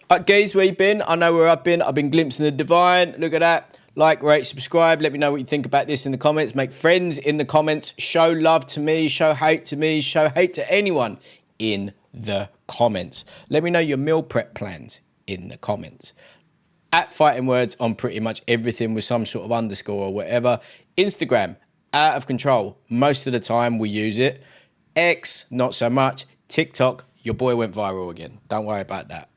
Guys, where you been? I know where I've been. I've been glimpsing the divine. Look at that. Like, rate, subscribe. Let me know what you think about this in the comments. Make friends in the comments. Show love to me. Show hate to me. Show hate to anyone in the comments. Let me know your meal prep plans in the comments. At Fighting Words on pretty much everything with some sort of underscore or whatever. Instagram, out of control. Most of the time we use it. X, not so much. TikTok, your boy went viral again. Don't worry about that.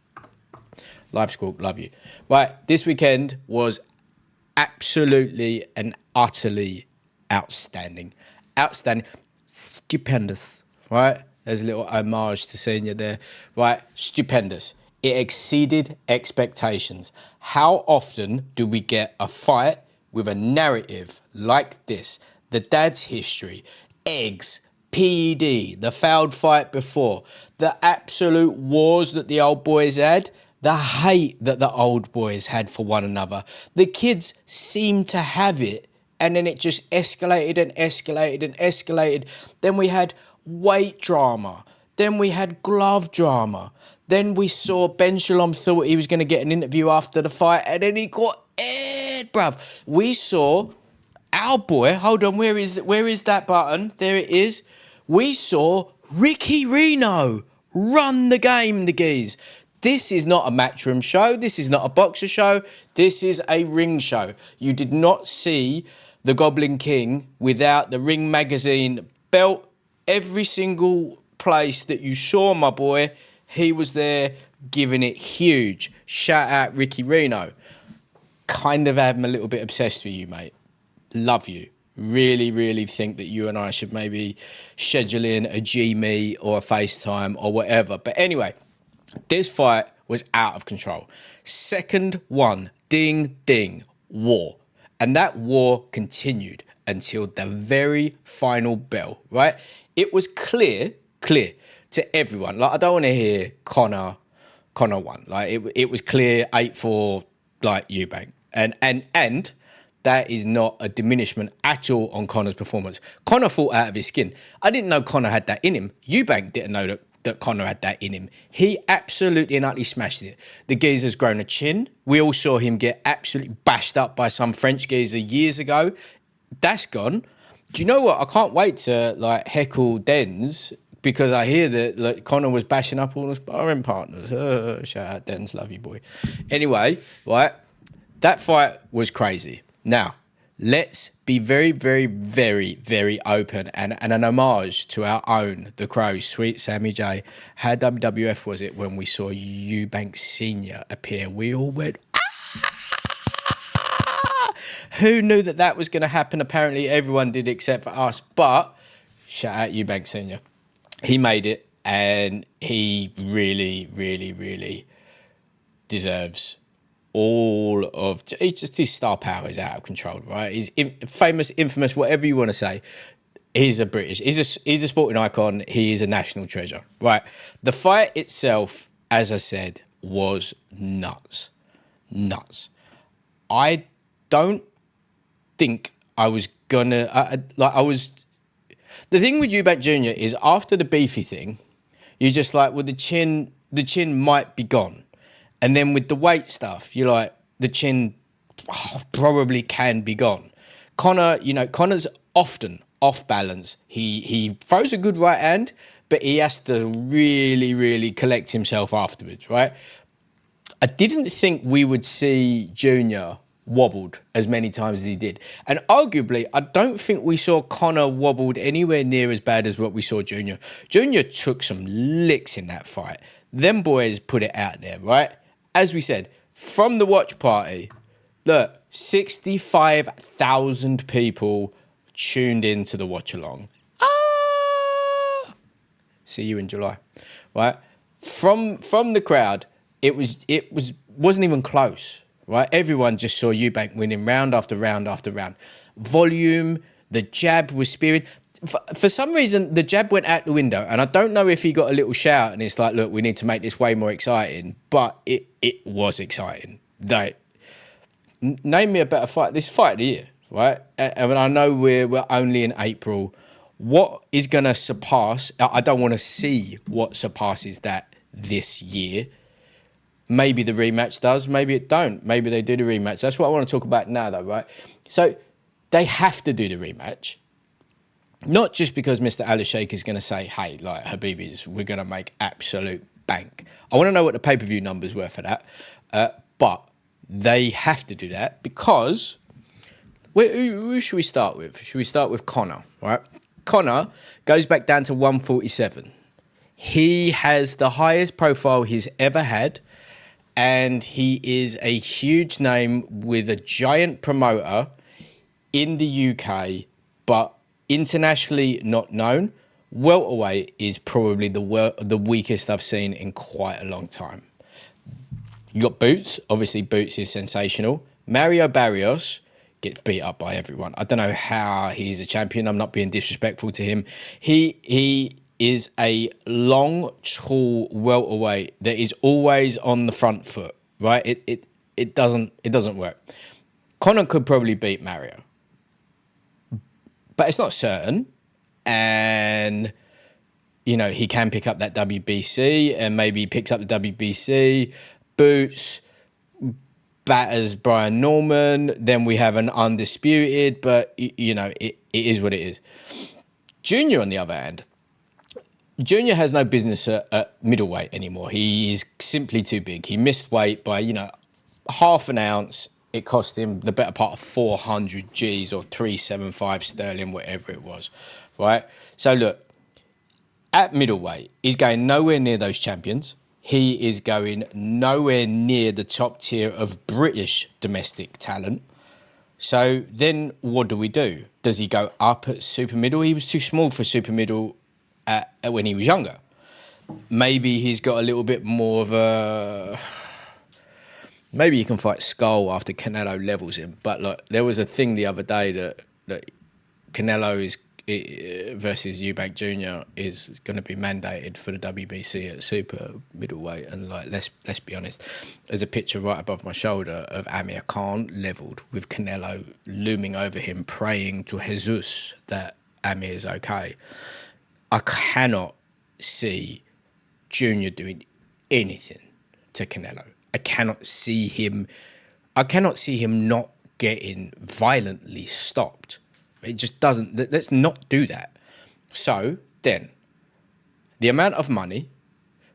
Live Squawk, love you. Right, this weekend was absolutely and utterly outstanding. Outstanding. Stupendous, right? There's a little homage to Senior there. Right, stupendous. It exceeded expectations. How often do we get a fight with a narrative like this? The dad's history, eggs, PED, the failed fight before, the absolute wars that the old boys had, the hate that the old boys had for one another. The kids seemed to have it, and then it just escalated and escalated and escalated. Then we had weight drama. Then we had glove drama. Then we saw Ben Shalom thought he was going to get an interview after the fight, and then he got aired, bruv. We saw our boy, hold on, where is that button? There it is. We saw Reeno run the game, the geese. This is not a matchroom show. This is not a boxer show. This is a ring show. You did not see the Goblin King without the Ring Magazine belt. Every single place that you saw my boy, he was there giving it huge. Shout out Reeno. Kind of am a little bit obsessed with you, mate. Love you. Really, really think that you and I should maybe schedule in a G-Meet or a FaceTime or whatever. But anyway, this fight was out of control. Second one, ding, ding, war. And that war continued until the very final bell, right? It was clear to everyone. Like, I don't want to hear Conor won. Like, it was clear 8-4, like, Eubank. And that is not a diminishment at all on Conor's performance. Conor fought out of his skin. I didn't know Conor had that in him. Eubank didn't know that Conor had that in him. He absolutely and utterly smashed it. The geezer's grown a chin. We all saw him get absolutely bashed up by some French geezer years ago. That's gone. Do you know what? I can't wait to like heckle Dens because I hear that like, Conor was bashing up all the sparring partners. Shout out Dens, love you, boy. Anyway, right, that fight was crazy. Now, let's be very, very, very, very open and an homage to our own, the Crows, Sweet Sammy J. How WWF was it when we saw Eubank Sr appear? We all went, ah! Who knew that was going to happen? Apparently everyone did except for us. But shout out Eubank Sr. He made it, and he really, really, really deserves all of, it's just his star power is out of control, right? He's famous, infamous, whatever you want to say. He's a sporting icon. He is a national treasure, right? The fight itself, as I said, was nuts. I don't think I was gonna, the thing with Eubank Jr is after the beefy thing, you're just like, well, the chin might be gone. And then with the weight stuff, you're like, the chin probably can be gone. Conor, Conor's often off balance. He throws a good right hand, but he has to really, really collect himself afterwards, right? I didn't think we would see Junior wobbled as many times as he did. And arguably, I don't think we saw Conor wobbled anywhere near as bad as what we saw Junior. Junior took some licks in that fight. Them boys put it out there, right? As we said, from the watch party, look, 65,000 people tuned into the watch along. See you in July, right? From the crowd, it wasn't even close, right? Everyone just saw Eubank winning round after round after round. Volume, the jab was spearing. For some reason, the jab went out the window, and I don't know if he got a little shout, and it's like, look, we need to make this way more exciting, but it was exciting. Name me a better fight. This fight of the year, right? And I know we're only in April. What is going to surpass? I don't want to see what surpasses that this year. Maybe the rematch does, maybe it don't. Maybe they do the rematch. That's what I want to talk about now, though, right? So they have to do the rematch. Not just because Mr. Ali Sheikh is going to say, hey, like, Habibis, we're going to make absolute bank. I want to know what the pay-per-view numbers were for that. But they have to do that because... who should we start with? Should we start with Conor, right? Conor goes back down to 147. He has the highest profile he's ever had, and he is a huge name with a giant promoter in the UK, but internationally not known. Welterweight is probably the weakest I've seen in quite a long time. You got Boots. Obviously, Boots is sensational. Mario Barrios gets beat up by everyone. I don't know how he's a champion. I'm not being disrespectful to him. He is a long, tall welterweight that is always on the front foot, right? It doesn't work. Conor could probably beat Mario, but it's not certain. And, you know, he can pick up that WBC, and maybe he picks up the WBC. Boots batters Brian Norman. Then we have an undisputed, but, you know, it is what it is. Junior, on the other hand, Junior has no business at middleweight anymore. He is simply too big. He missed weight by, you know, half an ounce. It cost him the better part of 400 G's or 375 sterling, whatever it was, right? So look, at middleweight, he's going nowhere near those champions. He is going nowhere near the top tier of British domestic talent. So then what do we do? Does he go up at super middle? He was too small for super middle when he was younger. Maybe he's got a little bit more of a... Maybe he can fight Skull after Canelo levels him. But look, there was a thing the other day that Canelo is versus Eubank Jr is going to be mandated for the WBC at super middleweight. And like, let's be honest, there's a picture right above my shoulder of Amir Khan leveled with Canelo looming over him, praying to Jesus that Amir's okay. I cannot see Junior doing anything to Canelo. I cannot see him not getting violently stopped. It just doesn't. Let's not do that. So then, the amount of money,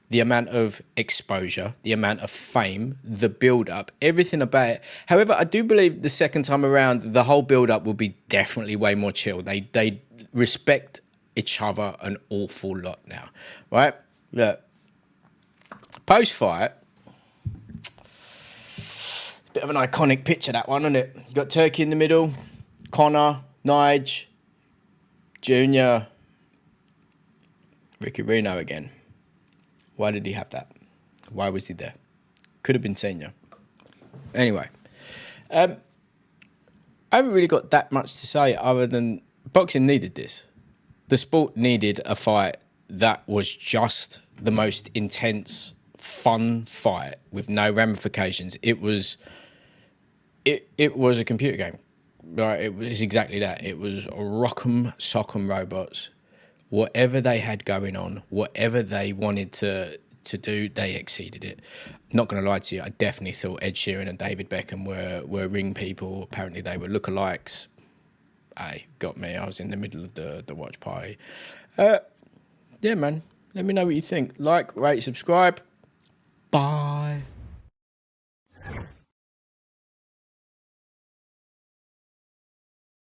the amount of exposure, the amount of fame, the build-up, everything about it. However, I do believe the second time around, the whole build-up will be definitely way more chill. They respect each other an awful lot now, right? Look, post-fight, bit of an iconic picture, that one, isn't it? You got Turkey in the middle, Conor, Nige, Junior, Ricky Reeno again. Why did he have that? Why was he there? Could have been senior. Anyway, I haven't really got that much to say other than boxing needed this. The sport needed a fight that was just the most intense, fun fight with no ramifications. It was a computer game. Right, it was exactly that. It was rock'em sock'em robots. Whatever they had going on, whatever they wanted to do, they exceeded it. Not going to lie to you, I definitely thought Ed Sheeran and David Beckham were ring people. Apparently they were lookalikes. Got me. I was in the middle of the watch party. Yeah, man. Let me know what you think. Like, rate, subscribe. Bye.